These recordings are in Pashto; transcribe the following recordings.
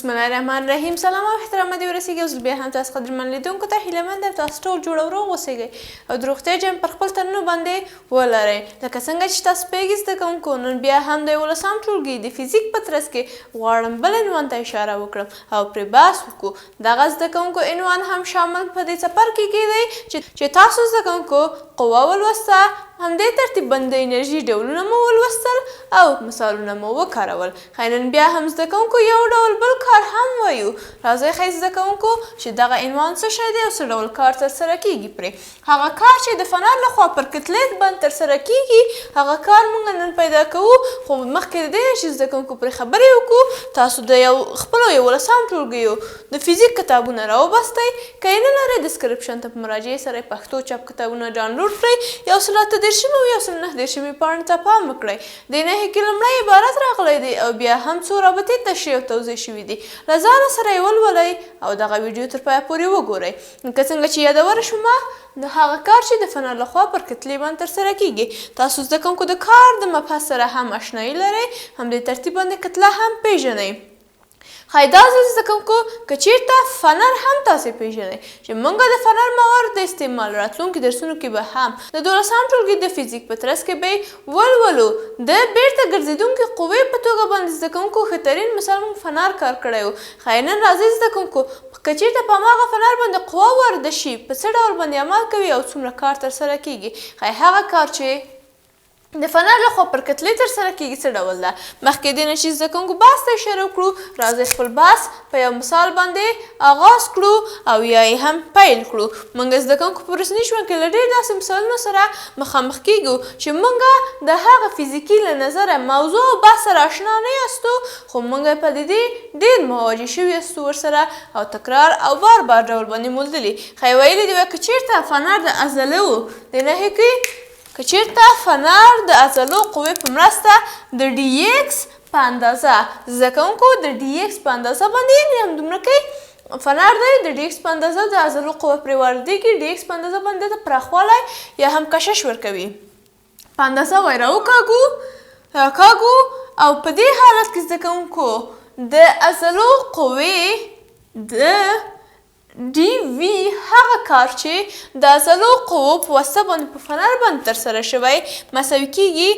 بسم الله الرحمن الرحیم. سلام او احترام دې ورسیږي. اوس بیا هم تاسو قدرمن لیدونکو ته هیله مند یم تاسو ټول جوړ او روغ اوسئ او د روغتیا جام پر خپل تنونو باندې ولرئ. لکه څنګه چې تاسو پوهیږئ زده کوونکو، نن بیا هم د یوولسم ټولګي د فزیک په ترڅ کې غواړم بل عنوان ته اشاره وکړم او پرې بحث وکړو. دغه زده کوونکو عنوان هم شامل په دې څپرکي کې دی چې تاسو زده کوونکو قوه ولوسته، همدې ترتیب باندې انرژي ډولونه مو ولوستل او مثالونه مو وکارول. نن بیا هم زده کوونکو یو ډول بل کار هم وایو. راځئ ښه زده کوونکو چې دغه عنوان څه شی دی او څه ډول کار ترسره کیږي پرې. هغه کار چې د فنر لخوا پر کتلې باندې ترسره کیږي هغه کار موږ نن پیدا کوو. خو مخکې د دې چې زده کوونکو پرې خبرې وکړو، تاسو د خپلو یوولسم ټولګیو د فزیک کتابونه راوباسئ. که یې نه لرئ ډسکرپشن ته په مراجعې سره پښتو چاپ کتابونه ډاونلوډ کړئ. یو سل اته دېرشمې او یو سل نهه دېرشمې پاڼې ته پام وکړئ. د نهې کې لومړی عبارت راغلی دی او بیا هم څو رابطې تشریح او توضیح شوي دي. له ځانه سره یې ولولئ او دغه ویډیو تر پایه پورې وګورئ. که څنګه چې یادولی شومه، د هغه کار چې د فنر لخوا پر کتلې باندې ترسره کیږي. تاسو زده کوونکو د کار د مبحث سره هم اشنایي لرئ، همدې ترتیب باندې کتله هم پیژنئ. ښایي دا ځل زده کوونکو که چېرته فنر هم تاسې پیژنئ چې موږ د فنر موارد د استعمال راتلونکي درسونو کې به هم د دولسم ټولګي د فزیک په ترڅ کې به یې ولولو. د بیرته ګرځېدونکې قوې په توګه باندې زده کوونکو ښهترین مثال موږ فنر کار کړی و. ښایي نن راځئ زده کوونکو که چېرته په هماغه فنر باندې قوه وارده شي په څه ډول باندې عمل کوي او څومره کار ترسره کیږي. ښایي هغه کار چې د فنر لخوا پر کتلې ترسره کیږي څه ډول ده. مخکې دې نه چې زده کوونکو بحث ته اشاره وکړو، راځئ خپل بحث په یو مثال باندې آغاز کړو او یا یې هم پیل کړو. موږ زده کوونکو په ورځني ژوند کې له ډېر داسې مثالونو سره مخامخ کیږو چې موږ د هغه فزیکي له نظره موضوع او بحث سره اشنا نه یاستو، خو موږ په دې ډېر مواجه شوي یاستو ورسره او تکرار او بار بار ډول باندې موندلي. ښایي ویلي دې وای که چېرته فنر د عضلو د نهې کې که چېرته فنر د عضلو قوې په مرسته د ډي ایکس په اندازه زده کوونکو د ډي ایکس په اندازه باندې یعنې همدومره کوي فنر دی د ډي ایکس په اندازه د عضلو قوه پرې واردېږي. ډي ایکس په اندازه باندې د پراخوالی یا هم کشش ورکوي. په اندازه وای راوکاږو او په دې حالت کې زده کوونکو د عضلو قوې د ډي وي هغه کار چې د عضلو قوو په واسطه باندې په فنر باندې ترسره شوی مساوي کیږي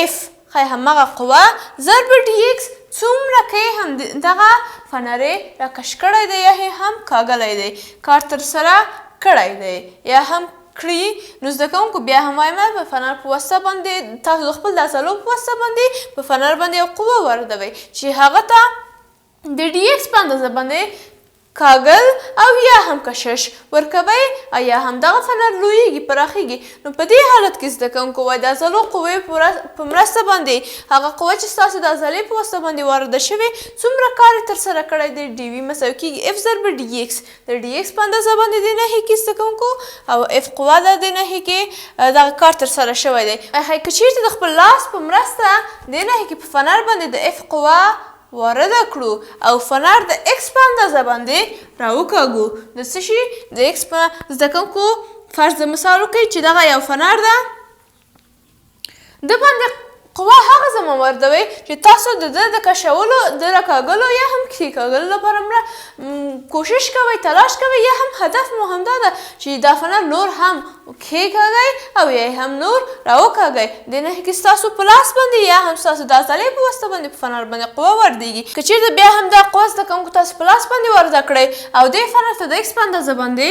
اف. ښایي هماغه قوه ضرب ډي ایکس څومره کوي هم دغه فنر یې راکش کړی دی یا هم کاږلی دی، کار ترسره کړی دی یا هم کړي. نو زده کوونکو بیا هم وایم په فنر په واسطه باندې تاسو د خپل د عضلو په واسطه باندې په فنر باندې یو قوه واردوئ چې هغه ته د ډي ایکس په اندازه باندې کاغل او یا هم کشش ورکوئ او یا هم دغه فنر لویږي پراخیږي. نو په دې حالت کې زده کوونکو وایي د عضلو قوې په مرسته باندې هغه قوه چې ستاسو د عضلې په واسطه باندې وارده شوې څومره کار یې ترسره کړی دی ډي وي مساوي کیږي اف ضرب ډي ایکس. د ډي ایکس په اندازه باندې د نهې کې زده کوونکو او اف قوه ده د نهې کې دغه کار ترسره شوی دی. ښایي که چېرته د خپل لاس په مرسته د نهې کې په فنر باندې د اف قوه وارده کړو او فنر د ایکس په اندازه باندې راوکاږو. د څه شي د ایکس په زده کوونکو فرض د مثال وکړئ چې دغه یو فنر ده، د باندې قوه هغه زمان واردوئ چې تاسو د ده د کشولو د راکاږلو یا هم کښېکاږلو لپاره کوشش کوئ، تلاش کوئ، یا هم هدف مو همدا ده چې دا فنر نور هم کښېکاږئ او یا هم نور راوکاږئ. د نهې کې ستاسو په لاس باندې یا هم ستاسو د عضلې په واسطه باندې په فنر باندې قوه واردېږي. که چېرته بیا هم دا قوه زده کوونکو تاسو په لاس باندې وارده کړئ او دې فنر ته د ایکس په اندازه باندې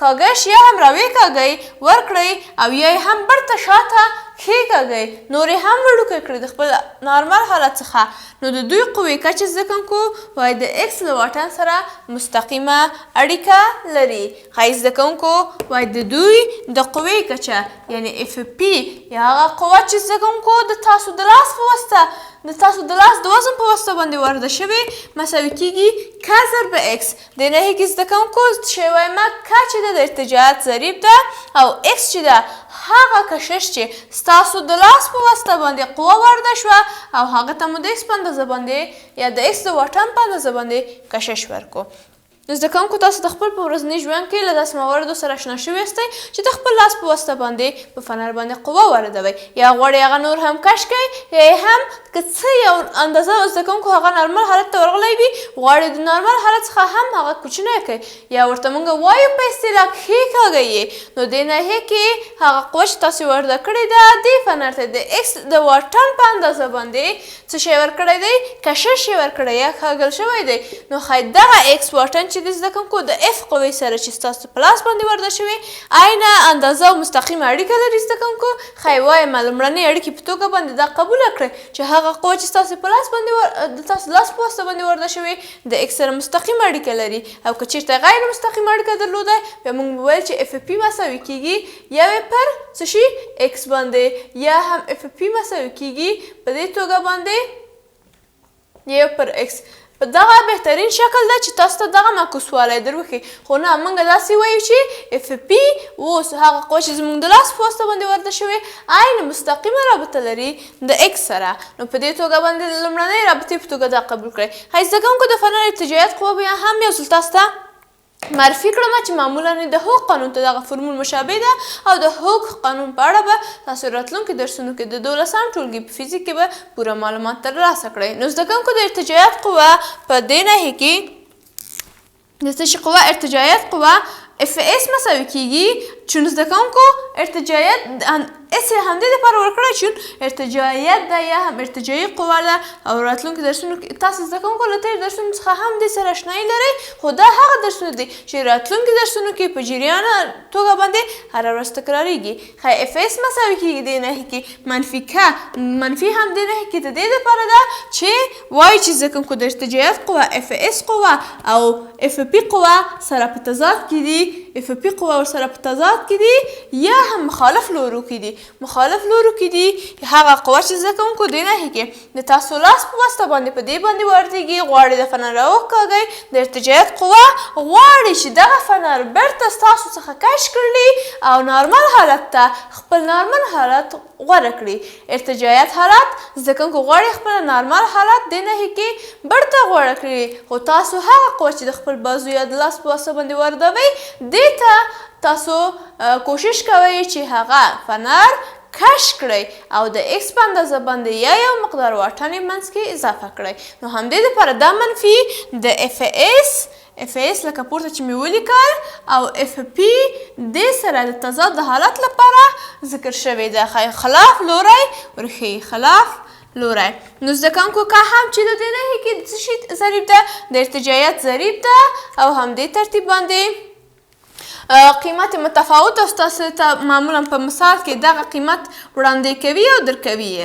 کاږش یا هم راویکاږئ ورکړئ او یا هم برته شاته کښېکاږئ، نور یې هم وړوکی کړئ د خپل نارمل حالت څخه. نو د دوی قوې کچه زده کوونکو وایي د ایکس له واټن سره مستقیمه اړیکه لري. ښایي زده کوونکو وایي د دوی د قوې کچه یعنې اف پي یا هغه قوه چې زده کوونکو د تاسو د لاس په واسطه د تاسو د لاس د وزن په واسطه باندې وارده شوې مساوي کیږي کا ضرب ایکس. د نهې کې زده کوونکو چې وایم کا چې ده د ارتجاعات ضریب ده او ایکس چې ده هغه کشش چې ستاسو د لاس په واسطه باندې قوه وارده شوه او هغه ته مو د ایکس په اندازه باندې یا د ایکس د واټن په اندازه باندې کشش ورکړو. نو زده کوونکو تاسو د خپل په ورځني ژوند کې له داسې مواردو سره اشنا شوي یاستئ چې د خپل لاس په واسطه باندې په فنر باندې قوه واردوئ یا غواړئ هغه نور هم کش کړئ یا هم که څه یو اندازه زده کوونکو هغه نارمل حالت ته ورغلی وي غواړئ د نارمل حالت څخه هم هغه کوچنی کړئ یا ورته موږ وایو په اصطلاح کښېکاږئ یې نو دې ناحیې کې هغه قوه چې تاسو ورده کړې ده دې فنر ته د ایکس د واټن په اندازه باندې څه شی ورکړی دی کشش یې ورکړی یا کاږل شوی دی نو ښایي دغه ایکس واټن چې د زده کوونکو د اف قوې سره چې ستاسو په لاس باندې ورده شوې عینه اندازه او مستقیمه اړیکه لري زده کوونکو ښایي وایم لومړنۍ اړیکې په توګه باندې دا قبوله کړئ چې هغه قوه چې ستاسو په لاس باندې د تاسو لاس په واسطه باندې ورده شوې د اکس سره مستقیمه اړیکه لري او که چیرته غیر مستقیمه اړیکه درلوده بیا موږ به ویل چې اف پی مساوي کیږي یو پر څه شي اکس باندې یا هم اف پی مساوي کیږي په دې توګه باندې یو پر اکس په دغه بهترین شکل ده چې تاسو ته دغه معکوسوالی در وښي خو نه موږ داسې وایو چې اف پی اوس هغه قوه چې زموږ د لاس په واسطه باندې ورده شوې عین مستقیمه رابطه لري د اکس سره نو په دې توګه باندې لومړنۍ رابطې په توګه دا قبول کړئ ښایي زده کوونکو د فنر ارتجاعیت قوه بیا هم یو ځل تاسو ته معرفي کړم چې معمولا د هوګ قانون ته دغه فرمول مشابه ده او د هوګ قانون په اړه به تاسو راتلونکي درسونو کې د 12 ټولګي په فزیک کې به پوره معلومات ترلاسه کړئ نو زده کوونکو د ارتجاعیت قوه په دې ناحیې کې د څه شي قوه ارتجاعیت قوه اف اس مساوي کیږي چې زده کوونکو ارتجاعیت اس همدې دپاره ورکړی چې ارتجاعیت ده یا هم ارتجاعي قوه ده او راتلونکي درسونو کې تاسو زده کوونکو له تېرو درسونو څخه هم دې سره اشنایي لرئ خو دا هغه درسونه دي چې راتلونکي درسونو کې په جریان توګه باندې هره ورځ تکراریږي ښایي اف اس مساوي کیږي دې ناحیې کې منفي که منفي هم دې ناحیې کې د دې دپاره ده چې وایي چې زده کوونکو د ارتجاعیت قوه اف اس قوه او اف پی قوه سره په تضاد کې دي اف پی قوه ورسره په تضاد کې دي یا هم مخالف لورو کې دي مخالف لورو کې دي هغه قوه چې زده کوونکو دې ناحیې کې د تاسو لاس په واسطه باندې په دې باندې وردېږي غواړئ د فنر راوښکاږئ د ارتجاعیت قوه غواړي چې دغه فنر بیرته ستاسو څخه کش کړي او نارمل حالت ته خپل نارمل حالت غوره کړي ارتجاعیت حالت زده کوونکو غواړي خپل نارمل حالت دې ناحیې کې بیرته غوره کړي خو تاسو هغه قوه چې د خپل بازو یا د لاس په واسطه باندې وردوئ دې ته تاسو کوشش کوئ چې هغه فنر کش کړئ او د ایکس په اندازه باندې یو مقدار واټن یې منځ کې اضافه کړئ نو همدې دپاره دا منفي د اف اس لکه پورته چې مې ولیکل او اف پی دې سره د تضاد د حالت لپاره ذکر شوی ده ښایي خلاف لوری ورښیي خلاف لوری نو زده کوونکو که هم چې د دې ناحیې کې څه شي ضریب ده د ارتجاعیت ضریب ده او همدې ترتیب باندې قیمت متفاوت او ستاسو ته معمولا په مثال کې دغه قیمت وړاندې کوي او درکوي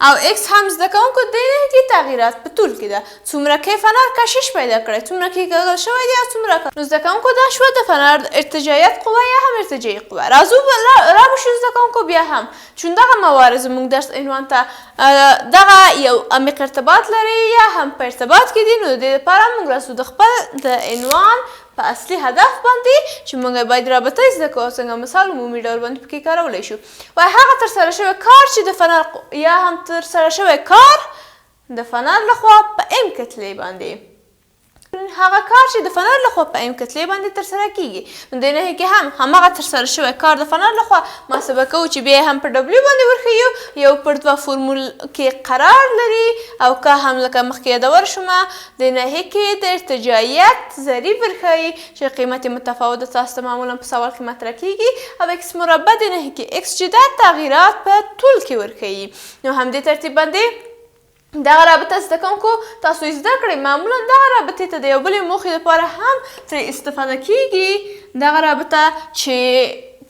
او اکس هم زده کوونکو دې ناحیې کې تغییرات په طول کې ده څومره کې فنر کشش پیدا کړی څومره کې کاږل شوی دی او څومره نو زده کوونکو دا شوه د فنر ارتجاعیت قوه یا هم ارتجاعي قوه راځو رابشو زده کوونکو بیا هم چون دغه موارد زموږ درس عنوان ته دغه یو عمیق ارتباط لري یا هم په ارتباط کې دي نو د دې لپاره موږ راسو د خپل د عنوان په اصلي هدف باندې چې موږ باید رابطه زده کوو څنګه مثال عمومي ډول باندې پکې کارولی شو وایي هغه ترسره شوی کار چې د فنر یا هم ترسره شوی کار د فنر لخوا په ام کتلې باندې هغه کار چې د فنر لخوا په ام کتلې باندې ترسره کیږي نو دې ناحیې کې هم هماغه ترسره شوی کار د فنر لخوا محاسبه کوو چې بیا هم په ډبلیو باندې ورښیو یو پر دوه فورمول کې قرار لري او که هم لکه مخکې یادور شومه دې ناحیې کې د ارتجاعیت ضریب ورښیي چې قیمت متفاوت تاسو ته معمولا په سوال کې مطرح کیږي او اکس مربع دې ناحیې کې اکس چې دا تغییرات په طول کې ورښیي نو همدې ترتیب باندې دغه رابطه زده کوونکو تاسو یې زده کړئ معمولا دغه رابطې ته د یو بلې موخې لپاره هم ترې استفاده کیږي دغه رابطه چې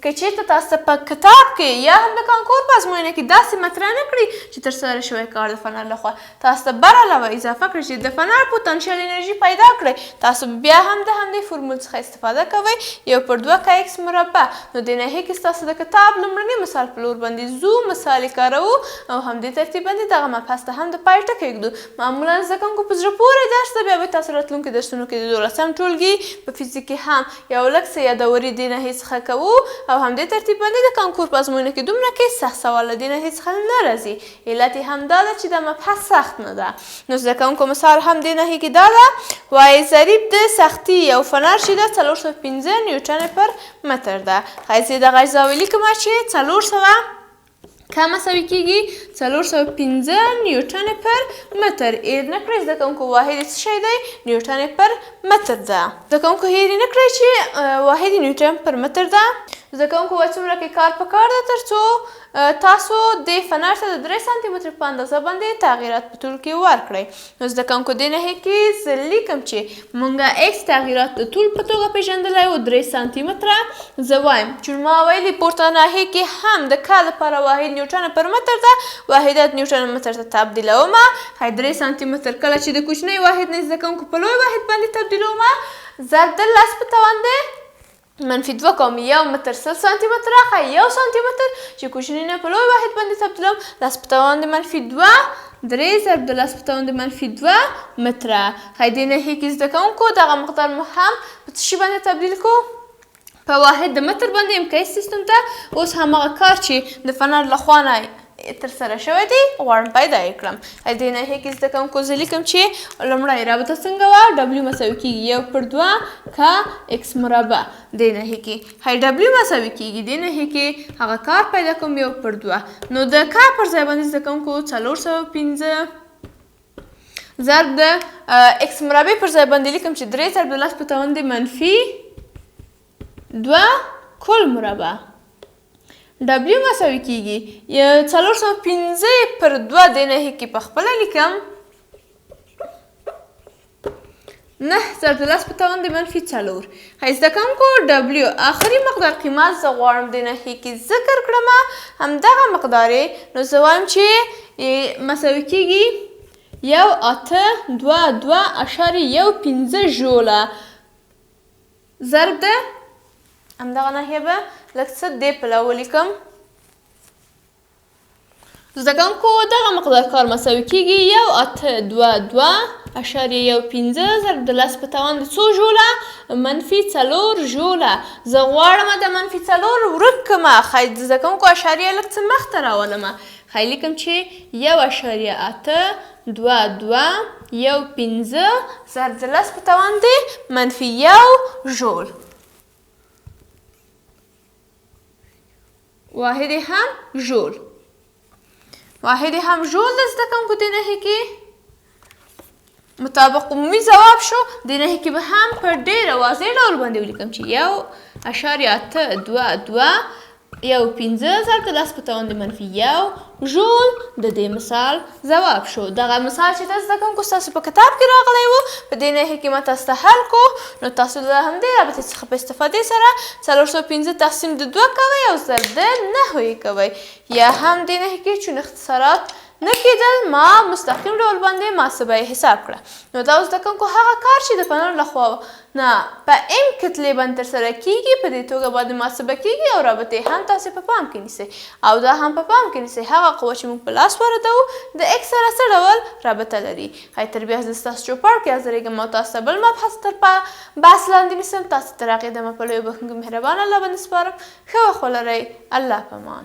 که چېرته تاسو په کتاب کې یا هم د کانکور په ازموینه کې داسې مطرح نه کړي چې ترسره شوی کار د فنر لخوا تاسو ته بر علاوه اضافه کړئ چې د فنر پوتنشیل انرژي پیدا کړئ تاسو بیا هم د همدې فورمول څخه استفاده کوئ یو پر دوه که اکس مربع نو دې ناحیې کې ستاسو د کتاب لومړني مثال په لور باندې زو مثال یې کاروو او همدې ترتیب باندې دغه مبحث ته هم د پای ټکی ږدو معمولا زده کوونکو په زړه پورې درس ده بیا به تاسو راتلونکي درسونو کې د 12 ټولګي په فزیک کې هم یو لږ څه یادوري دې ناحیې څخه کوو او همدې ترتیب باندې د کانکور په ازموینه کې دومره کې سخت سوال له دې ناحیې څخه نه راځي. علت یې همدا ده چې دا مبحث سخت نه ده. نو زده کوونکو مثال هم دې ناحیې کې دا ده، وایي ضریب د سختي یو فنر چې ده 415 نیوټن پر متر ده. ښایي زه دغه اجزا ولیکمه چې 400 که مساوي کیږي 415 نیوټن پر متر. هیر نه کړئ زده کوونکو واحد یې څه شی دی؟ نیوټن پر متر ده. زده کوونکو هیر یې نه کړئ چې واحد یې نیوټن پر متر ده. زده کوونکو وایي څومره کې کار پکار ده تر څو تاسو د فنر ته د 3 سانتي متر په اندازه باندې تغییرات په طول کې ورکړئ. نو زده کوونکو دې ناحیې کې زه لیکم چې مونږه ایکس تغییرات د طول په توګه پیژندلی و 3 سانتي متره. زه وایم چې ما ویلي پورته ناحیې کې هم د کا لپاره واحد نیوټن پر متر ده، واحدات نیوټن متر ته تبدیلومه. ښایي 3 سانتي متر کله چې د کوچنۍ واحد نه زده کوونکو په لوی واحد باندې تبدیلومه ضرب د لس په توان دی منفي 2 کوم یو متر 100 سانتي متره. ښایي 1 سانتي متر چې کوچنۍ نه په لوی واحد باندې تبدیلوم لس په توان د منفي 2 3 ضرب د لس په توان د منفي 2 متره. ښایي دې ناحیې کې زده کوونکو دغه مقدار مو هم په څه شي باندې تبدیل کړو؟ په واحد د متر باندې امکایي سیستم ته. اوس هماغه کار چې د فنر لخوا نه ترسره شوی دی غواړم پیدا یې کړم. دې ناحیې کې زده کوونکو زه لیکم چې لومړی رابطه څنګه وه؟ ډبلیو مساوي کیږي 1/2 که ایکس مربع. دې ناحیې کې ډبلیو مساوي کیږي دې ناحیې کې هغه کار پیدا کوم 1/2. نو د کار پر ځای باندې زده کوونکو 415 ضرب د ایکس مربع پر ځای باندې لیکم چې 3 ضرب د لس په توان د منفي 2 کل مربع. ډبلیو مساوي کیږي 415 پر 2. دې ناحیې کې په خپله لیکم 9 ضرب د لس په توان د منفي 4. ښایي زده کوونکو ډبلیو آخري مقدار قیمت زه غواړم دې ناحیې کې ذکر کړمه همدغه مقدار یې. نو زه وایم چې مساوي کیږي 1.82.15 ژوله ضرب د همدغه ناحیه به لږ څه دې پله ولیکم. زده کوونکو دغه مقدار کار مساوي کیږي 1.82.15 ضرب د لس په توان د څو ژوله؟ منفي 4 ژوله. زه غواړم د منفي 4 ورک کړمه. ښایي زده کوونکو اشاریه لږ څه مخته راولمه. ښایي لیکم چې 1.8215 ضرب د لس په توان د منفي 1 ژول. واحد هم ژول. واحد هم ژول د زده کوونکو دې ناحیې کې مطابق عمومي ځواب شو. دې ناحیې کې به هم په ډېره واضح ډول باندې ولیکم چې 1.8215 ضرب د لس په توان د منفي 1 ژول د دې مثال ځواب شو. دغه مثال چې تاسو زده کوونکو ستاسو په کتاب کې راغلی و په دې ناحیې کې ما تاسو ته حل کو. نو تاسو د همدې رابطې څخه په استفادې سره 415 تقسیم د 2 کوئ او ضرب د 9 یې کوئ. یا هم دې ناحیې کې چون اختصارات نه کېدل ما مستقیم ډول باندې محاسبه یې حساب کړه. نو دا زده کوونکو هغه کار چې د فنر لخوا نه په ام کتلې باندې ترسره کیږي په دې توګه باندې محاسبه کیږي او رابطې هم تاسې په پام کې نیسئ او دا هم په پام کې نیسئ هغه قوه چې موږ په لاس واردوو د ایکس سره څه ډول رابطه لري. ښایي تر بیا زه ستاسو چوپړ کې حاضرېږم او تاسو ته بل مبحث تر بحث لاندې نیسم. تاسو تر هغې دمه په لویو بښونکي مهربان الله باندې سپارم. ښه وخت ولرئ. الله پامان.